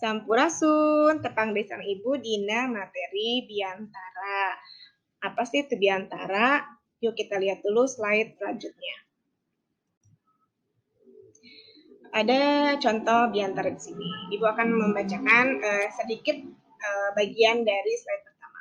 Sampurasun, tepang desan Ibu dina materi Biantara. Apa sih itu Biantara? Yuk kita lihat dulu slide selanjutnya. Ada contoh Biantara di sini. Ibu akan membacakan sedikit bagian dari slide pertama.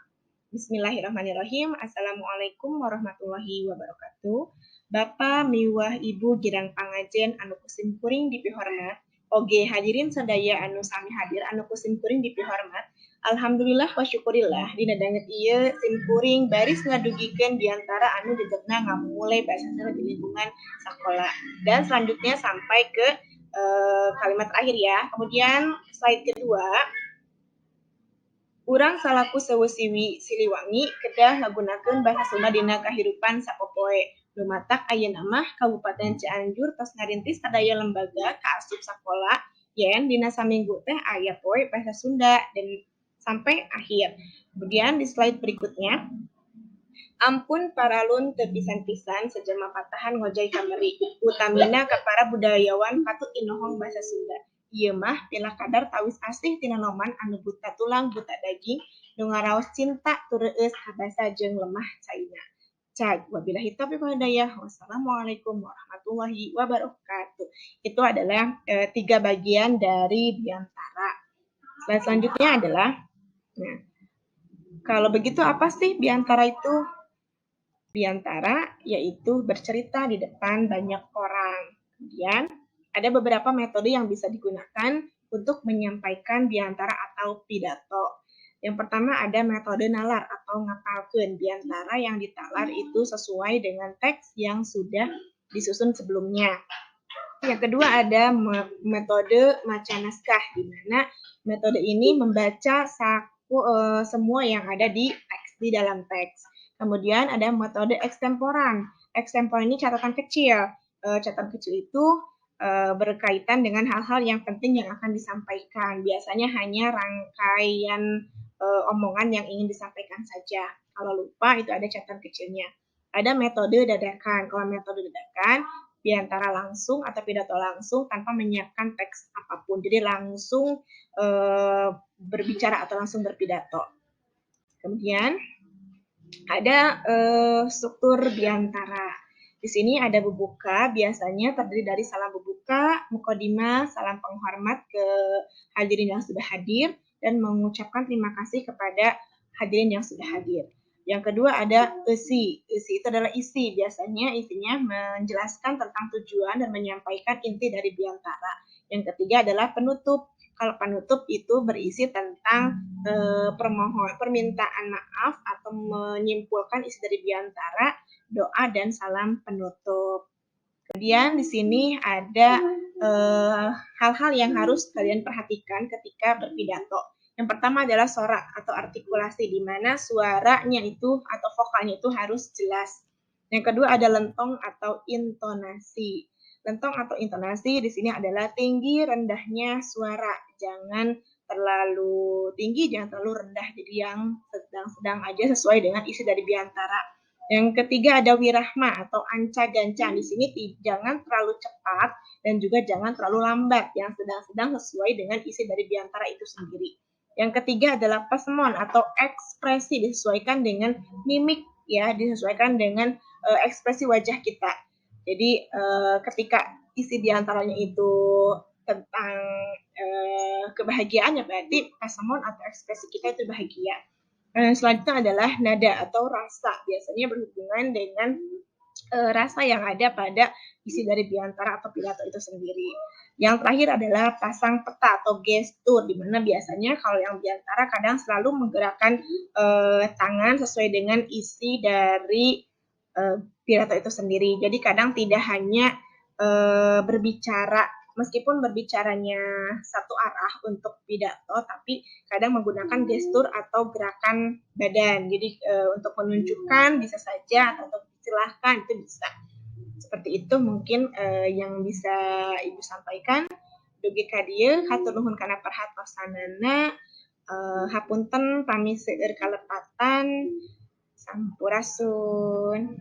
Bismillahirrahmanirrahim. Assalamualaikum warahmatullahi wabarakatuh. Bapak miwah Ibu girang pangajen anu kusimkuring dipihormat. Oge hadirin sadaya anu sami hadir anu kusimkuring dipihormat. Alhamdulillah wa syukurillah dina danget ieu simkuring baris ngadugikeun Biantara anu dedegna ngamulai bahasa Sunda di lingkungan sekolah. Dan selanjutnya sampai ke kalimat terakhir ya. Kemudian slide kedua, urang salaku seusiwi siliwangi kedah ngagunakeun bahasa Sunda dina kahirupan sapopoe. Lumatak ayeuna mah Kabupaten Cianjur tos ngarintis sadaya lembaga kaasup sakola yen dina saminggu teh aya poe bahasa Sunda dan sampai akhir. Kemudian di slide berikutnya, ampun paralun teu pisan-pisan sejelma patahan ngojay kameri. Utamina ka para budayawan patut inohong bahasa Sunda. Ieu mah pilah kadar tawis asih tina noman anu buta tulang buta daging nu ngaraos cinta tureueus habasa jeung lemah caina. Cag wabillahi taufiq wal hidayah. Wassalamualaikum warahmatullahi wabarakatuh. Itu adalah 3 bagian dari Biantara. Slide selanjutnya adalah kalau begitu apa sih Biantara itu? Biantara yaitu bercerita di depan banyak orang. Kemudian ada beberapa metode yang bisa digunakan untuk menyampaikan Biantara atau pidato. Yang pertama ada metode nalar atau ngapalkeun. Biantara yang ditalar itu sesuai dengan teks yang sudah disusun sebelumnya. Yang kedua ada metode maca naskah, di mana metode ini membaca semua yang ada di teks, di dalam teks. Kemudian ada metode ekstemporan. Ekstemporan ini catatan kecil. Catatan kecil itu berkaitan dengan hal-hal yang penting yang akan disampaikan. Biasanya hanya rangkaian omongan yang ingin disampaikan saja. Kalau lupa itu ada catatan kecilnya. Ada metode dadakan. Kalau metode dadakan, Biantara langsung atau pidato langsung tanpa menyiapkan teks apapun. Jadi langsung berbicara atau langsung berpidato. Kemudian ada struktur Biantara. Di sini ada bubuka, biasanya terdiri dari salam bubuka, mukodimah, salam penghormat ke hadirin yang sudah hadir, dan mengucapkan terima kasih kepada hadirin yang sudah hadir. Yang kedua ada isi. Isi itu adalah isi. Biasanya isinya menjelaskan tentang tujuan dan menyampaikan inti dari Biantara. Yang ketiga adalah penutup. Kalau penutup itu berisi tentang permintaan maaf atau menyimpulkan isi dari Biantara, doa dan salam penutup. Kemudian di sini ada hal-hal yang harus kalian perhatikan ketika berpidato. Yang pertama adalah sorak atau artikulasi, di mana suaranya itu atau vokalnya itu harus jelas. Yang kedua ada lentong atau intonasi. Lentong atau intonasi di sini adalah tinggi rendahnya suara. Jangan terlalu tinggi, jangan terlalu rendah. Jadi yang sedang-sedang aja sesuai dengan isi dari Biantara. Yang ketiga ada wirahma atau anca-ganca. Di sini jangan terlalu cepat dan juga jangan terlalu lambat. Yang sedang-sedang sesuai dengan isi dari Biantara itu sendiri. Yang ketiga adalah pasemon atau ekspresi, disesuaikan dengan mimik ya, disesuaikan dengan ekspresi wajah kita. Jadi ketika isi diantaranya itu tentang kebahagiaan, ya berarti pasemon atau ekspresi kita itu bahagia. Selanjutnya adalah nada atau rasa, biasanya berhubungan dengan rasa yang ada pada isi dari Biantara atau pidato itu sendiri. Yang terakhir adalah pasang peta atau gestur, di mana biasanya kalau yang Biantara kadang selalu menggerakkan tangan sesuai dengan isi dari pidato itu sendiri. Jadi kadang tidak hanya berbicara, meskipun berbicaranya satu arah untuk pidato, tapi kadang menggunakan gestur atau gerakan badan. Jadi untuk menunjukkan bisa saja, atau untuk silahkan itu bisa. Seperti itu mungkin yang bisa Ibu sampaikan. Dugi ka dieu hatur nuhun kana perhatosanana. Hapunten pami seueur kalepatan. Sampurasun.